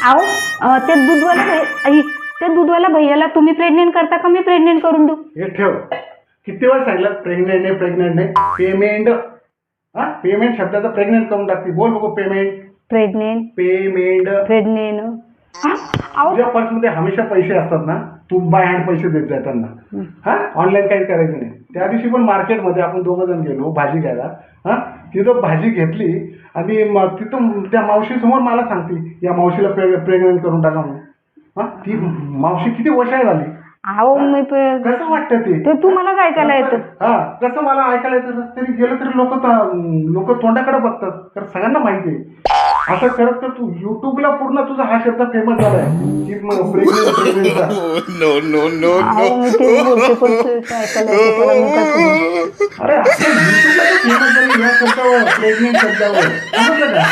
आहो ते दूधवाला ते दूधवाला भैयाला तुम्ही प्रेग्नेंट करता का मी प्रेग्नेंट करून देऊ? हे ठेव. किती वेळ सांगितलं प्रेग्नेंट नाही. पेमेंट. हा, पेमेंट शब्दाचा प्रेग्नेंट करून टाकते. बोल बघू. पेमेंट. प्रेग्नेंट आहो तुझ्या पर्स मध्ये हमेशा पैसे असतात ना, तू बाय हँड पैसे देत जाय त्यांना. हा, ऑनलाईन काही करायचं नाही. त्या दिवशी पण मार्केटमध्ये आपण 2 जण गेलो भाजी घ्यायला. हा, तिथं भाजी घेतली आणि तिथं त्या मावशी समोर मला सांगते या मावशीला प्रेग्नेंट करून टाका म्हणून. हा, ती मावशी किती वशाळ झाली. आहो मी कसं वाटतं ते तुम्हालाच ऐकायला येतं. हा, कसं मला ऐकायला येतं. रस्त्याने गेलं तरी लोक तोंडाकडे बघतात. तर सगळ्यांना माहिती आहे. असं करत तर तू युट्यूबला पूर्ण तुझा हा शब्द फेमस झालाय की प्रेग्नेंटचा. आहो मी ते बोलते पण ते ऐकायला येतं त्याला मी काय करू? अरे असं युट्यूबला फेमस झाली या शब्दावर, प्रेग्नेंट शब्दावर. समजलं का?